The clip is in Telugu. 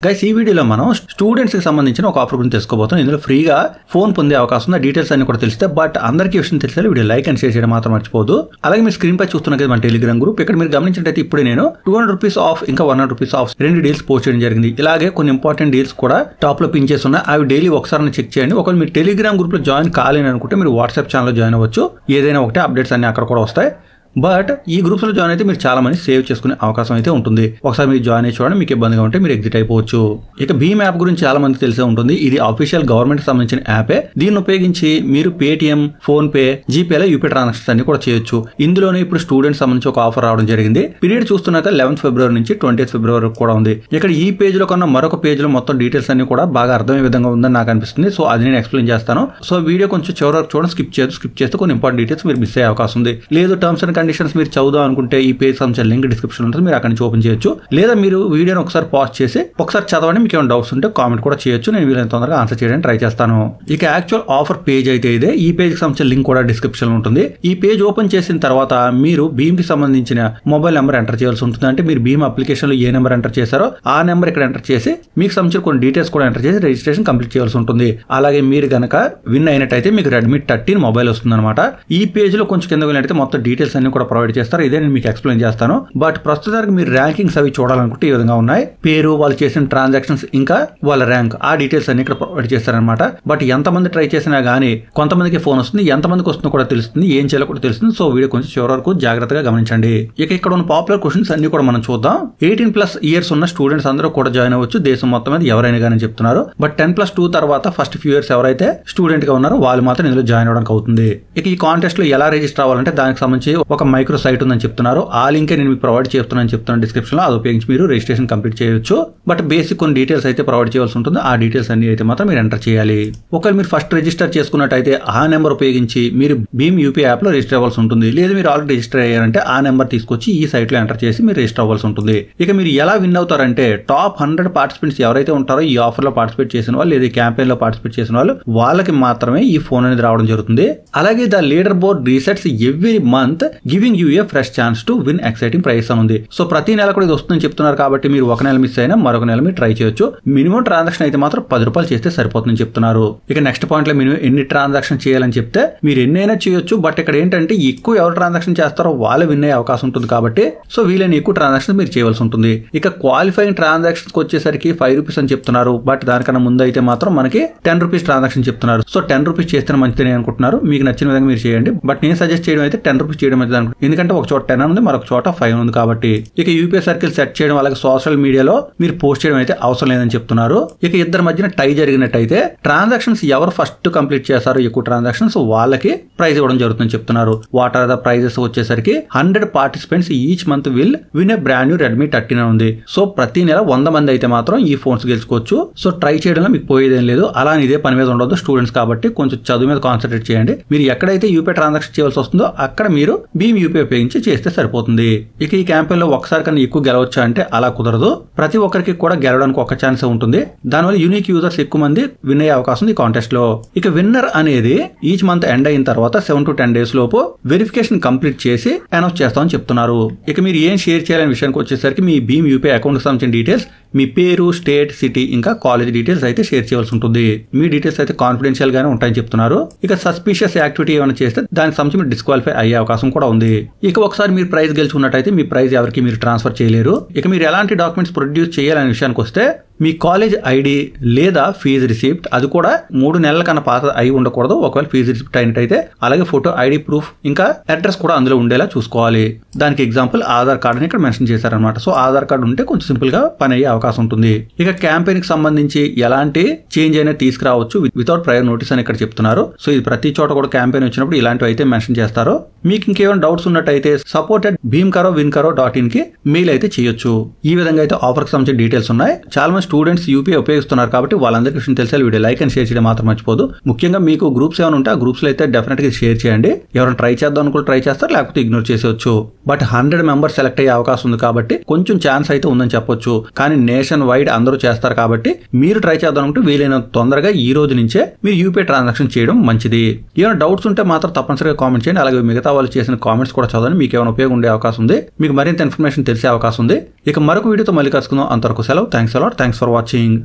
గైస్ ఈ వీడియోలో మనం స్టూడెంట్స్ కి సంబంధించిన ఒక ఆఫర్ గురించి తెలుసుకోబోతున్నాం. ఇందులో ఫ్రీగా ఫోన్ పొందే అవకాశం ఉంది. డీటెయిల్స్ అన్ని కూడా తెలిస్తే బట్ అందరికీ విషయం తెలిస్తే వీడియో లైక్ అండ్ షేర్ చేయడం మాత్రం మర్చిపోదు. అలాగే మీరు స్క్రీన్ పై చూస్తున్న కదా మన టెలిగ్రామ్ గ్రూప్. ఇక్కడ మీరు గమనించినట్లయితే ఇప్పుడు నేను 200 రూపీస్ ఆఫ్ ఇంకా 100 రూపీస్ ఆఫ్ రెండు డీల్స్ పోస్ట్ చేయడం జరిగింది. ఇలాగే కొన్ని ఇంపార్టెంట్ డీల్స్ కూడా టాప్ లో పిన్ చేసి ఉన్నాయి. అవి డైలీ ఒకసారి చెక్ చేయండి. ఒకవేళ మీరు టెలిగ్రామ్ గ్రూప్ లో జాయిన్ కాలేని అనుకుంటే మీరు వాట్సాప్ ఛానల్ లో జాయిన్ అవ్వచ్చు. ఏదైనా ఒకటే అప్డేట్స్ అన్ని అక్కడ కూడా వస్తాయి. బట్ ఈ గ్రూప్స్ లో జాయిన్ అయితే మీరు చాలా మంది సేవ్ చేసుకునే అవకాశం అయితే ఉంటుంది. ఒకసారి మీరు జాయిన్ అయ్యి చూడండి. మీకు ఇబ్బందిగా ఉంటే మీరు ఎగ్జిట్ అయిపోవచ్చు. ఇక భీమ్ యాప్ గురించి చాలా మంది తెలిసే ఉంటుంది. ఇది అఫీషియల్ గవర్నమెంట్ సంబంధించిన యాపే. దీన్ని ఉపయోగించి మీరు పేటిఎం, ఫోన్ పే, జీపేలో యూపీ ట్రాన్సాక్షన్స్ అన్ని కూడా చేయొచ్చు. ఇందులోనే ఇప్పుడు స్టూడెంట్స్ సంబంధించి ఒక ఆఫర్ రావడం జరిగింది. పీరియడ్ చూస్తున్నాక 11 ఫిబ్రవరి నుంచి 20 ఫిబ్రవరి వరకు కూడా ఉంది. ఇక్కడ ఈ పేజ్ లో కన్నా మరొక పేజ్ లో మొత్తం డీటెయిల్స్ అన్ని కూడా బాగా అర్థమయ్యే విధంగా ఉందని నాకు అనిపిస్తుంది. సో అది నేను ఎక్స్ప్లెయిన్ చేస్తాను. సో వీడియో కొంచెం చివరి వరకు చూడండి. స్కిప్ చేస్తే కొన్ని ఇంపార్టెంట్ డీటెయిల్స్ మీరు మిస్ అయ్యే అవకాశం ఉంది. లేదు టర్మ్స్ అండ్ కండిషన్స్ మీరు చదువుదాం అనుకుంటే ఈ పేజ్ సంబంధించిన లింక్ డిస్క్రిప్షన్ ఉంటుంది. మీరు అక్కడి నుంచి ఓపెన్ చేయొచ్చు. లేదా మీరు వీడియోని ఒకసారి పాజ్ చేసి ఒకసారి చదవండి. మీకు ఏమైనా డౌట్స్ ఉంటే కామెంట్ కూడా చేయొచ్చు. నేను వీలైనంత తొందరగా ఆన్సర్ చేయడానికి ట్రై చేస్తాను. ఇక యాక్చువల్ ఆఫర్ పేజ్ అయితే ఇదే. ఈ పేజ్ కి సంబంధించిన లింక్ కూడా డిస్క్రిప్షన్ ఉంటుంది. ఈ పేజ్ ఓపెన్ చేసిన తర్వాత మీరు భీమ్ కి సంబంధించిన మొబైల్ నెంబర్ ఎంటర్ చేయాల్సి ఉంటుంది. అంటే మీరు భీమ్ అప్లికేషన్ లో ఏ నెంబర్ ఎంటర్ చేశారో ఆ నెంబర్ ఇక్కడ ఎంటర్ చేసి మీకు సంబంధించిన కొన్ని డీటెయిల్స్ కూడా ఎంటర్ చేసి రిజిస్ట్రేషన్ కంప్లీట్ చేయాల్సి ఉంటుంది. అలాగే మీరు గనక విన్ అయినట్టయితే మీకు రెడ్మీ 13 మొబైల్ వస్తుంది అనమాట. ఈ పేజ్ లో కొంచెం కింద వెళ్ళినట్టయితే మొత్తం డీటెయిల్స్ అన్ని కూడా ప్రొవైడ్ చేస్తారు. ఇదే నేను మీకు ఎక్స్ప్లెయిన్ చేస్తాను. బట్ ప్రస్తుతానికి మీరు ర్యాంకింగ్స్ అవి చూడాలనుకుంటే ఈ విధంగా ఉన్నాయి. పేరు, వాళ్ళు చేసిన ట్రాన్సాక్షన్స్, ఇంకా వాళ్ళ ర్యాంక్, ఆ డీటెయిల్స్ అన్ని ఇక్కడ ప్రొవైడ్ చేస్తారనమాట. బట్ ఎంతమంది ట్రై చేసినా గానీ కొంతమందికి ఫోన్ వస్తుంది. ఎంతమందికి వస్తుందో కూడా తెలుస్తుంది. ఏం చేయాలో కూడా తెలుస్తుంది. సో వీడియో కొంచెం చివరి వరకు జాగ్రత్తగా గమనించండి. ఇక ఇక్కడ ఉన్న పాపులర్ క్వశ్చన్స్ అన్ని కూడా మనం చూద్దాం. 18+ ఇయర్స్ ఉన్న స్టూడెంట్స్ అందరూ కూడా జాయిన్ అవ్వచ్చు. దేశం మొత్తం మీద ఎవరైనా కానీ చెప్తున్నారు. బట్ 10+2 తర్వాత ఫస్ట్ ఫ్యూ ఇయర్స్ ఎవరైతే స్టూడెంట్ గా ఉన్నారో వాళ్ళు మాత్రం ఇందులో జాయిన్ అవ్వడానికి అవుతుంది. ఇక ఈ కాంటెస్ట్ లో ఎలా రిజిస్టర్ అవ్వాలంటే దానికి సంబంధించి ఒక మైక్రో సైట్ ఉందని చెప్తున్నారు. ఆ లింక్ నేను మీకు ప్రొవైడ్ చెప్తున్నాను డిస్క్రిప్షన్ లో. అది ఉపయోగించి మీరు రిజిస్ట్రేషన్ కంప్లీట్ చేయొచ్చు. బట్ బేసిక్ కొన్ని డీటెయిల్స్ అయితే ప్రొవైడ్ చేయాల్సి ఉంటుంది. ఆ డీటెయిల్స్ అన్ని అయితే మాత్రం మీరు ఎంటర్ చేయాలి. ఒకవేళ మీరు ఫస్ట్ రిజిస్టర్ చేసుకున్నట్టయితే ఆ నెంబర్ ఉపయోగించి మీరు భీమ్ యూపీ యాప్ లో రిజిస్టర్ అవ్వాల్సి ఉంటుంది. లేదు మీరు ఆల్రెడీ రిజిస్టర్ అయ్యారంటే ఆ నెంబర్ తీసుకొచ్చి ఈ సైట్ లో ఎంటర్ చేసి మీరు రిజిస్టర్ అవ్వాల్సి ఉంటుంది. ఇక మీరు ఎలా విన్ అవుతారంటే టాప్ 100 పార్టిసిపెంట్స్ ఎవరైతే ఉంటారో ఈ ఆఫర్ లో పార్టిసిపేట్ చేసిన వాళ్ళు, లేదా క్యాంపెయిన్ లో పార్టిసిపేట్ చేసిన వాళ్ళు, వాళ్ళకి మాత్రమే ఈ ఫోన్ అనేది రావడం జరుగుతుంది. అలాగే the leader board resets every month giving you a fresh chance to win exciting prize అని ఉంది. సో ప్రతి నెల కూడా ఇది వస్తుందని చెప్తున్నారు. కాబట్టి మీరు ఒక నెల మిస్ అయినా మరొక నెల మీరు ట్రై చేయొచ్చు. మినిమం ట్రాన్సాక్షన్ అయితే మాత్రం 10 రూపాయలు చేస్తే సరిపోతుందని చెప్తున్నారు. ఇక నెక్స్ట్ పాయింట్ లో మినిమం ఎన్ని ట్రాన్సాక్షన్ చేయాలని చెప్తే మీరు ఎన్నైనా చేయొచ్చు. బట్ ఇక్కడ ఏంటంటే ఎక్కువ ఎవరు ట్రాన్సాక్షన్ చేస్తారో వాళ్ళు విన్ అయ్యే అవకాశం ఉంటుంది. కాబట్టి సో వీలైన ఎక్కువ ట్రాన్సాక్షన్ మీరు చేయవలసి ఉంటుంది. ఇక క్వాలిఫైయింగ్ ట్రాన్సాక్షన్స్ వచ్చేసరికి 5 రూపీస్ అని చెప్తున్నారు. బట్ దానికన్నా ముందు అయితే మాత్రం మనకి 10 రూపీస్ ట్రాన్సాక్షన్ చెప్తున్నారు. సో 10 రూపీస్ చేస్తే మంచిదని అనుకుంటున్నారు. మీకు నచ్చిన విధంగా మీరు చేయండి. బట్ నేను సజెస్ట్ చేయడం అయితే 10 రూపీస్ చేయడం మంచిది అనుకుంటున్నాను. ఎందుకంటే ఒక చోట 10 ఉంది, మరొక చోట 5 ఉంది. కాబట్టి ఇక యూపీఐ సర్కిల్ సెట్ చేయడం, అలాగే సోషల్ మీడియాలో మీరు పోస్ట్ చేయడం అయితే అవసరం లేదని చెప్తున్నారు. ఇక ఇద్దరి మధ్యన టై జరిగినట్టయితే ట్రాన్సాక్షన్స్ ఎవరు ఫస్ట్ కంప్లీట్ చేస్తారో ఎక్కువ ట్రాన్సాక్షన్స్ వాళ్ళకి ప్రైజ్ ఇవ్వడం జరుగుతుందని చెప్తున్నారు. వాట్ ఆర్ ద ప్రైజెస్ వచ్చేసరికి 100 participants each month will win a brand new Redmi 13 ఉంది. సో ప్రతి నెల 100 మంది అయితే మాత్రం ఈ ఫోన్స్ గెలుచుకోవచ్చు. సో ట్రై చేయడంలో మీకు పోయేదేం లేదు. అలా ఇదే పని మీద ఉండదు. స్టూడెంట్స్ కాబట్టి కొంచెం చదువు మీద కాన్సన్ట్రేట్ చేయండి. మీరు ఎక్కడైతే యూపీఐ ట్రాన్సాక్షన్ చేయాల్సి వస్తుందో అక్కడ మీరు భీమ్ యూపీఐ ఉపయోగించి చేస్తే సరిపోతుంది. ఇక ఈ క్యాంపెయిన్ లో ఒకసారి కన్నా ఎక్కువ గెలవచ్చా అంటే అలా కుదరదు. ప్రతి ఒక్కరికి కూడా గెలవడానికి ఒక ఛాన్స్ ఉంటుంది. దానివల్ల యూనిక్ యూజర్స్ ఎక్కువ మంది విన్ అయ్యే అవకాశం ఉంది ఈ కాంటెస్ట్ లో. ఇక విన్నర్ అనేది ఈచ్ మంత్ ఎండ్ అయిన తర్వాత 7 to 10 days లోపు వెరిఫికేషన్ కంప్లీట్ చేసి అనౌన్స్ చేస్తామని చెప్తున్నారు. ఇక మీరు ఏం షేర్ చేయాలనే విషయానికి వచ్చేసరికి మీ భీమ్ యూపీఐ అకౌంట్ కి సంబంధించిన డీటెయిల్స్, మీ పేరు, స్టేట్, సిటీ, ఇంకా కాలేజ్ డీటెయిల్స్ అయితే షేర్ చేయాల్సి ఉంటుంది. మీ డీటెయిల్స్ అయితే కాన్ఫిడెన్షియల్ గానే ఉంటాయని చెప్తున్నారు. ఇక సస్పిషియస్ యాక్టివిటీ ఏమైనా చేస్తే దానికి సంబంధించి మీరు డిస్క్వాలిఫై అయ్యే అవకాశం కూడా ఉంది. ఇక ఒకసారి మీరు ప్రైజ్ గెలుచుకున్నట్టయితే మీ ప్రైజ్ ఎవరికి మీరు ట్రాన్స్ఫర్ చేయలేరు. ఇక మీరు ఎలాంటి డాక్యుమెంట్స్ ప్రొడ్యూస్ చేయాలనే విషయానికి వస్తే మీ కాలేజ్ ఐడి లేదా ఫీజు రిసిప్ట్, అది కూడా 3 నెలల కన్నా పాత అయి ఉండకూడదు. ఒకవేళ ఫీజు రిసిప్ట్ అయినట్టయితే అలాగే ఫోటో, ఐడి ప్రూఫ్, ఇంకా అడ్రస్ కూడా అందులో ఉండేలా చూసుకోవాలి. దానికి ఎగ్జాంపుల్ ఆధార్ కార్డ్ అని ఇక్కడ మెన్షన్ చేశారనమాట. సో ఆధార్ కార్డు ఉంటే కొంచెం సింపుల్ గా పని అయ్యే అవకాశం ఉంటుంది. ఇక క్యాంపెయిన్ కి సంబంధించి ఎలాంటి చేంజ్ అయినా తీసుకురావచ్చు వితౌట్ ప్రయర్ నోటీస్ అని ఇక్కడ చెప్తున్నారు. సో ఇది ప్రతి చోట కూడా క్యాంపెయిన్ వచ్చినప్పుడు ఇలాంటివి అయితే మెన్షన్ చేస్తారు. మీకు ఇంకేమైనా డౌట్స్ ఉన్నట్టయితే support@bheemkaro.in కి మెయిల్ అయితే చేయొచ్చు. ఈ విధంగా అయితే ఆఫర్ కి సంబంధించిన డీటెయిల్స్ ఉన్నాయి. చాలా మంది స్టూడెంట్స్ యూపీఐ ఉపయోగిస్తున్నారు. కాబట్టి వాళ్ళందరికీ విషయం తెలిసే వీడియో లైక్ అండ్ షేర్ చేయడం మాత్రం మర్చిపోదు. ముఖ్యంగా మీకు గ్రూప్స్ ఏమైనా ఉంటే ఆ గ్రూప్స్ లో అయితే డెఫినెట్ గా షేర్ చేయండి. ఎవరైనా ట్రై చేద్దాం అనుకుంటే ట్రై చేస్తారు, లేకపోతే ఇగ్నోర్ చేసేవచ్చు. బట్ 100 మెంబర్స్ సెలెక్ట్ అయ్యే అవకాశం ఉంది. కాబట్టి కొంచెం ఛాన్స్ అయితే ఉందని చెప్పొచ్చు. కానీ నేషన్ వైడ్ అందరూ చేస్తారు. కాబట్టి మీరు ట్రై చేద్దాం అనుకుంటే వీలైనంత తొందరగా ఈ రోజు నుంచే మీరు యూపీఐ ట్రాన్సాక్షన్ చేయడం మంచిది. ఏమైనా డౌట్స్ ఉంటే మాత్రం తప్పనిసరిగా కామెంట్ చేయండి. అలాగే మిగతా వాళ్ళు చేసిన కామెంట్స్ కూడా చదవండి. మీకు ఏమైనా ఉపయోగం ఉండే అవకాశం ఉంది. మీకు మరింత ఇన్ఫర్మేషన్ తెలిసే అవకాశం ఉంది. ఇక మరొక వీడియోతో మళ్ళీ కలుసుకుందాం. అంతవరకు సెలవు. Thanks a lot. Thanks. Thanks for watching.